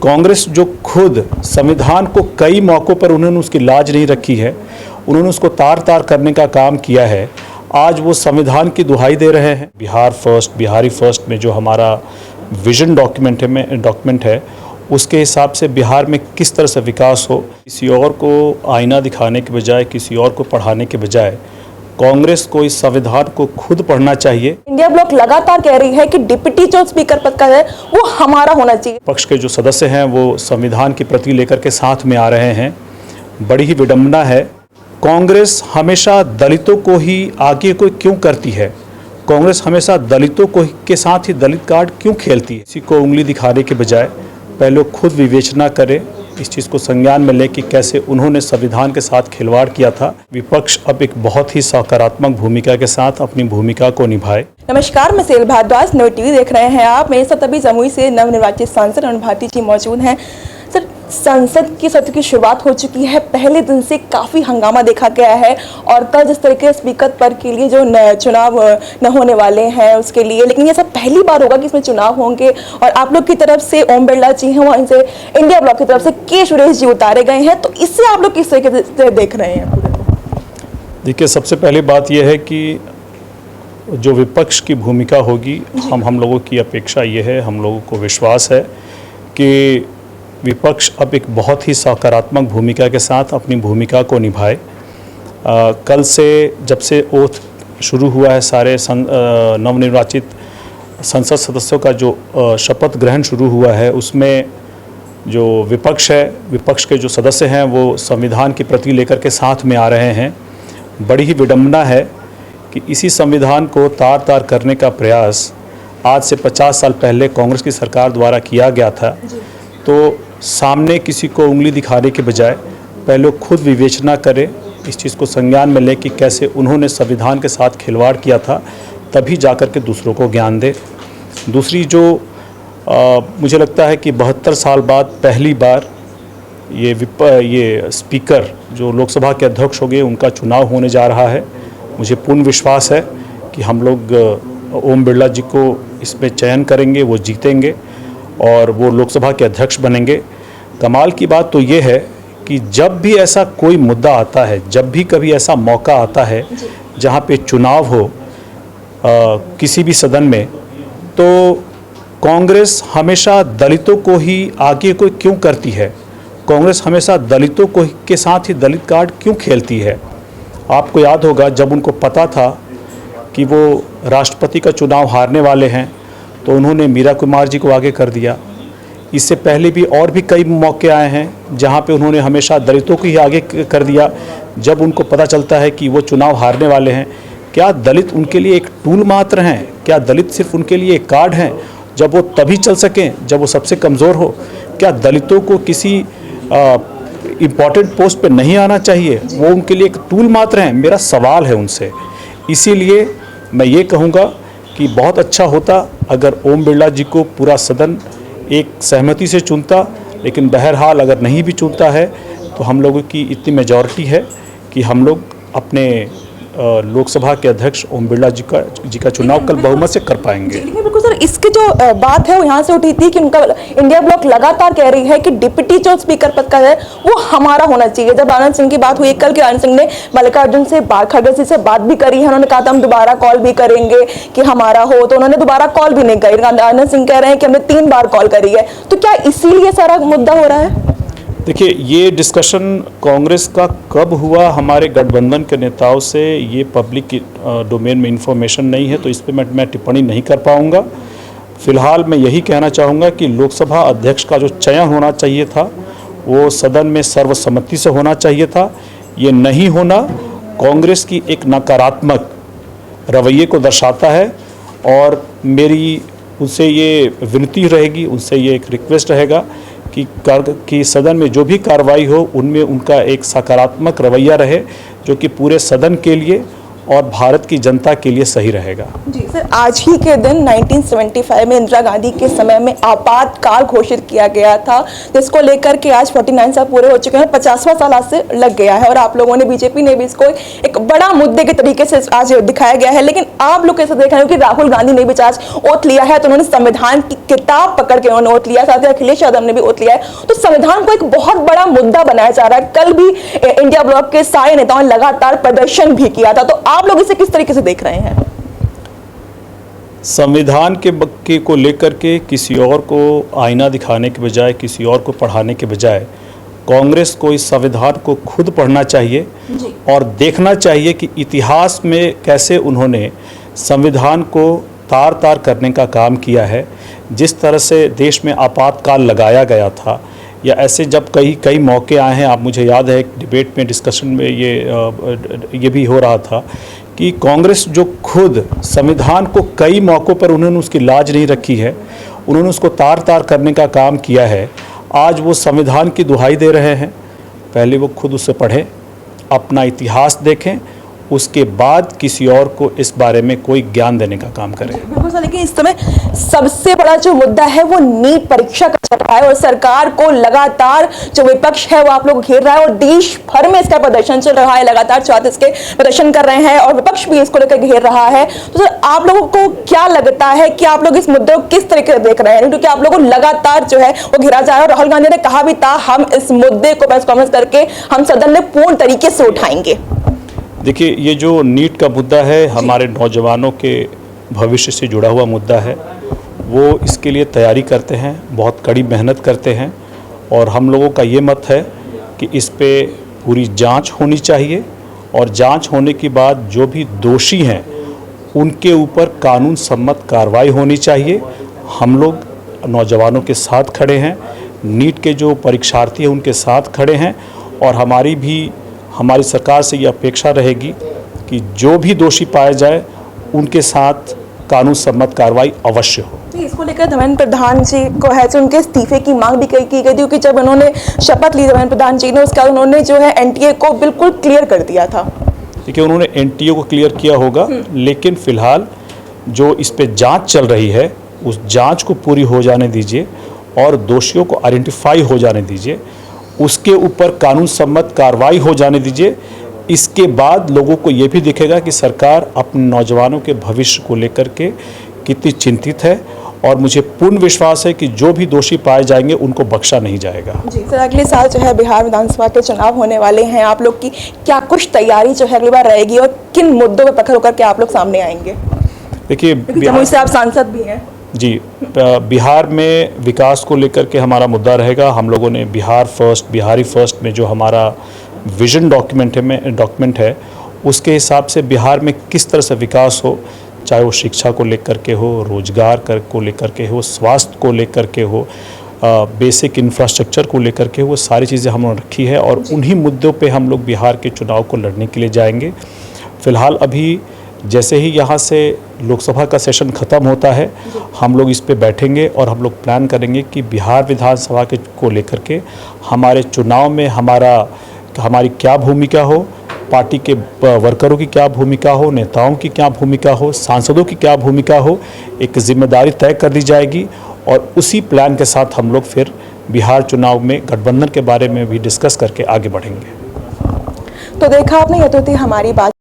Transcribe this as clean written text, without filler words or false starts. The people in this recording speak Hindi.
कांग्रेस जो खुद संविधान को कई मौक़ों पर उन्होंने उसकी लाज नहीं रखी है, उन्होंने उसको तार तार करने का काम किया है। आज वो संविधान की दुहाई दे रहे हैं। बिहार फर्स्ट, बिहारी फर्स्ट में जो हमारा विजन डॉक्यूमेंट है उसके हिसाब से बिहार में किस तरह से विकास हो, किसी और को आईना दिखाने के बजाय, किसी और को पढ़ाने के बजाय कांग्रेस को इस संविधान को खुद पढ़ना चाहिए। इंडिया ब्लॉक लगातार कह रही है कि डिप्टी जो स्पीकर पद का है वो हमारा होना चाहिए। पक्ष के जो सदस्य हैं वो संविधान की प्रति लेकर के साथ में आ रहे हैं। बड़ी ही विडंबना है। कांग्रेस हमेशा दलितों को ही आगे कोई क्यों करती है? कांग्रेस हमेशा दलितों को के साथ ही दलित कार्ड क्यों खेलती है? किसी को उंगली दिखाने के बजाय पहले खुद विवेचना करें, इस चीज़ को संज्ञान में लें कि कैसे उन्होंने संविधान के साथ खिलवाड़ किया था। विपक्ष अब एक बहुत ही सकारात्मक भूमिका के साथ अपनी भूमिका को निभाए। नमस्कार, मैं सेल भारद्वाज, नव टीवी देख रहे हैं आप। मेरे साथ अभी जमुई से नवनिर्वाचित सांसद अरुण भारती जी मौजूद हैं। सर, संसद की सत्र की शुरुआत हो चुकी है। पहले दिन से काफ़ी हंगामा देखा गया है और कल जिस तरीके से स्पीकर पद के लिए जो चुनाव न होने वाले हैं उसके लिए, लेकिन ये सब पहली बार होगा कि इसमें चुनाव होंगे। और आप लोग की तरफ से ओम बिरला जी हैं, वहाँ से इंडिया ब्लॉक की तरफ से के सुरेश जी उतारे गए हैं, तो इससे आप लोग किस तरीके से देख रहे हैं? देखिए, सबसे पहली बात यह है कि जो विपक्ष की भूमिका होगी, हम लोगों की अपेक्षा ये है, हम लोगों को विश्वास है कि विपक्ष अब एक बहुत ही सकारात्मक भूमिका के साथ अपनी भूमिका को निभाए। कल से जब से ओथ शुरू हुआ है, सारे नवनिर्वाचित संसद सदस्यों का जो शपथ ग्रहण शुरू हुआ है, उसमें जो विपक्ष है, विपक्ष के जो सदस्य हैं वो संविधान की प्रति लेकर के साथ में आ रहे हैं। बड़ी ही विडंबना है कि इसी संविधान को तार तार करने का प्रयास आज से 50 साल पहले कांग्रेस की सरकार द्वारा किया गया था। तो सामने किसी को उंगली दिखाने के बजाय पहले खुद विवेचना करें, इस चीज़ को संज्ञान में लें कि कैसे उन्होंने संविधान के साथ खिलवाड़ किया था, तभी जाकर के दूसरों को ज्ञान दे। दूसरी जो मुझे लगता है कि 72 साल बाद पहली बार ये स्पीकर जो लोकसभा के अध्यक्ष होंगे उनका चुनाव होने जा रहा है। मुझे पूर्ण विश्वास है कि हम लोग ओम बिरला जी को इसमें चयन करेंगे, वो जीतेंगे और वो लोकसभा के अध्यक्ष बनेंगे। कमाल की बात तो ये है कि जब भी ऐसा कोई मुद्दा आता है, जब भी कभी ऐसा मौका आता है जहाँ पे चुनाव हो किसी भी सदन में, तो कांग्रेस हमेशा दलितों को ही आगे कोई क्यों करती है? कांग्रेस हमेशा दलितों को के साथ ही दलित कार्ड क्यों खेलती है? आपको याद होगा जब उनको पता था कि वो राष्ट्रपति का चुनाव हारने वाले हैं तो उन्होंने मीरा कुमार जी को आगे कर दिया। इससे पहले भी और भी कई मौके आए हैं जहां पे उन्होंने हमेशा दलितों को ही आगे कर दिया जब उनको पता चलता है कि वो चुनाव हारने वाले हैं। क्या दलित उनके लिए एक टूल मात्र हैं? क्या दलित सिर्फ उनके लिए एक कार्ड हैं जब वो तभी चल सकें जब वो सबसे कमज़ोर हो? क्या दलितों को किसी इम्पॉर्टेंट पोस्ट पे नहीं आना चाहिए? वो उनके लिए एक टूल मात्र हैं? मेरा सवाल है उनसे। इसीलिए मैं ये कहूँगा कि बहुत अच्छा होता अगर ओम बिरला जी को पूरा सदन एक सहमति से चुनता, लेकिन बहरहाल अगर नहीं भी चुनता है तो हम लोगों की इतनी मेजॉरिटी है कि हम लोग अपने लोकसभा के अध्यक्ष ओम बिरला जी का चुनाव कल बहुमत से कर पाएंगे। बिल्कुल सर, इसकी जो बात है वो यहाँ से उठी थी कि उनका इंडिया ब्लॉक लगातार कह रही है कि डिप्टी जो स्पीकर पद का है वो हमारा होना चाहिए। जब आनंद सिंह की बात हुई कल, के आनंद सिंह ने मल्लिकार्जुन से खड़गे जी से बात भी करी है, उन्होंने कहा था हम दोबारा कॉल भी करेंगे कि हमारा हो, तो उन्होंने दोबारा कॉल भी नहीं करी। आनंद सिंह कह रहे हैं कि हमने 3 बार कॉल करी है। तो क्या इसीलिए सारा मुद्दा हो रहा है? देखिए, ये डिस्कशन कांग्रेस का कब हुआ हमारे गठबंधन के नेताओं से, ये पब्लिक डोमेन में इंफॉर्मेशन नहीं है, तो इस पर मैं टिप्पणी नहीं कर पाऊंगा। फिलहाल मैं यही कहना चाहूँगा कि लोकसभा अध्यक्ष का जो चयन होना चाहिए था वो सदन में सर्वसम्मति से होना चाहिए था। ये नहीं होना कांग्रेस की एक नकारात्मक रवैये को दर्शाता है और मेरी उनसे ये विनती रहेगी, उनसे ये एक रिक्वेस्ट रहेगा कि सदन में जो भी कार्रवाई हो उनमें उनका एक सकारात्मक रवैया रहे, जो कि पूरे सदन के लिए और भारत की जनता के लिए सही रहेगा। जी सर, आज ही के दिन 1975 में इंदिरा गांधी के समय में आपातकाल घोषित किया गया था, जिसको लेकर के आज 49 साल पूरे हो चुके हैं, 50वां साल आज से लग गया है और आप लोगों ने, बीजेपी ने भी इसको एक बड़ा मुद्दे के तरीके से आज दिखाया गया है। लेकिन आप लोग कैसे देख रहे हो कि राहुल गांधी ने भी आज ओथ लिया है, तो उन्होंने संविधान की किताब पकड़ के उन्होंने ओथ लिया, साथ ही अखिलेश यादव ने भी ओथ लिया है, तो संविधान को एक बहुत बड़ा मुद्दा बनाया जा रहा है। कल भी इंडिया ब्लॉक के सारे नेताओं ने लगातार प्रदर्शन भी किया था, तो आप लोग इसे किस तरीके से देख रहे हैं? संविधान के बक्के को लेकर के किसी और को आईना दिखाने के बजाय, किसी और को पढ़ाने के बजाय, कांग्रेस को इस संविधान को खुद पढ़ना चाहिए और देखना चाहिए कि इतिहास में कैसे उन्होंने संविधान को तार तार करने का काम किया है। जिस तरह से देश में आपातकाल लगाया गया था, या ऐसे जब कई मौके आए हैं, आप, मुझे याद है एक डिबेट में, डिस्कशन में ये भी हो रहा था कि कांग्रेस जो खुद संविधान को कई मौक़ों पर उन्होंने उसकी लाज नहीं रखी है, उन्होंने उसको तार तार करने का काम किया है। आज वो संविधान की दुहाई दे रहे हैं, पहले वो खुद उसे पढ़ें, अपना इतिहास देखें, उसके बाद किसी और को इस बारे में कोई ज्ञान देने का काम करें। बिल्कुल सर, लेकिन इस समय सबसे बड़ा जो मुद्दा है वो नीट परीक्षा का चल रहा है और सरकार को लगातार जो विपक्ष है वो आप लोग घेर रहा है और देश भर में इसका प्रदर्शन चल रहा है, लगातार छात्र इसके प्रदर्शन कर रहे हैं और विपक्ष भी इसको लेकर घेर रहा है। तो सर, आप लोगों को क्या लगता है कि आप लोग इस मुद्दे को किस तरीके से देख रहे हैं? क्योंकि आप लोगों को लगातार जो है वो घेरा जा रहा है और राहुल गांधी ने कहा भी था, हम इस मुद्दे को प्रेस कॉन्फ्रेंस करके हम सदन में पूर्ण तरीके से उठाएंगे। देखिए, ये जो नीट का मुद्दा है, हमारे नौजवानों के भविष्य से जुड़ा हुआ मुद्दा है। वो इसके लिए तैयारी करते हैं, बहुत कड़ी मेहनत करते हैं और हम लोगों का ये मत है कि इस पे पूरी जांच होनी चाहिए और जांच होने के बाद जो भी दोषी हैं उनके ऊपर कानून सम्मत कार्रवाई होनी चाहिए। हम लोग नौजवानों के साथ खड़े हैं, नीट के जो परीक्षार्थी हैं उनके साथ खड़े हैं और हमारी सरकार से ये अपेक्षा रहेगी कि जो भी दोषी पाए जाए उनके साथ कानून सम्मत कार्रवाई अवश्य हो। इसको लेकर धर्मेंद्र प्रधान जी को है जो उनके इस्तीफे की मांग भी की गई थी, क्योंकि जब उन्होंने शपथ ली धर्मेंद्र प्रधान जी ने, उसके बाद उन्होंने जो है एनटीए को बिल्कुल क्लियर कर दिया था। देखिए, उन्होंने एनटीए को क्लियर किया होगा, लेकिन फिलहाल जो इस पे जांच चल रही है उस जांच को पूरी हो जाने दीजिए और दोषियों को आइडेंटिफाई हो जाने दीजिए, उसके ऊपर कानून सम्मत कार्रवाई हो जाने दीजिए। इसके बाद लोगों को ये भी दिखेगा कि सरकार अपने नौजवानों के भविष्य को लेकर के कितनी चिंतित है और मुझे पूर्ण विश्वास है कि जो भी दोषी पाए जाएंगे उनको बख्शा नहीं जाएगा। जी सर, अगले साल जो है बिहार विधानसभा के चुनाव होने वाले हैं, आप लोग की क्या कुछ तैयारी जो है अगली बार रहेगी और किन मुद्दों पर प्रखर होकर के आप लोग सामने आएंगे? देखिए, जमुई से आप सांसद भी हैं। जी, बिहार में विकास को लेकर के हमारा मुद्दा रहेगा। हम लोगों ने बिहारी फर्स्ट में जो हमारा विजन डॉक्यूमेंट है उसके हिसाब से बिहार में किस तरह से विकास हो, चाहे वो शिक्षा को लेकर के हो, रोजगार को लेकर के हो, स्वास्थ्य को लेकर के हो, बेसिक इंफ्रास्ट्रक्चर को लेकर के, वो सारी चीज़ें हमने रखी है और उन्हीं मुद्दों पे हम लोग बिहार के चुनाव को लड़ने के लिए जाएंगे। फ़िलहाल अभी जैसे ही यहाँ से लोकसभा का सेशन ख़त्म होता है, हम लोग इस पे बैठेंगे और हम लोग प्लान करेंगे कि बिहार विधानसभा के को लेकर के हमारे चुनाव में हमारी क्या भूमिका हो, पार्टी के वर्करों की क्या भूमिका हो, नेताओं की क्या भूमिका हो, सांसदों की क्या भूमिका हो, एक जिम्मेदारी तय कर दी जाएगी और उसी प्लान के साथ हम लोग फिर बिहार चुनाव में गठबंधन के बारे में भी डिस्कस करके आगे बढ़ेंगे। तो देखा आपने, ये तो थी हमारी बात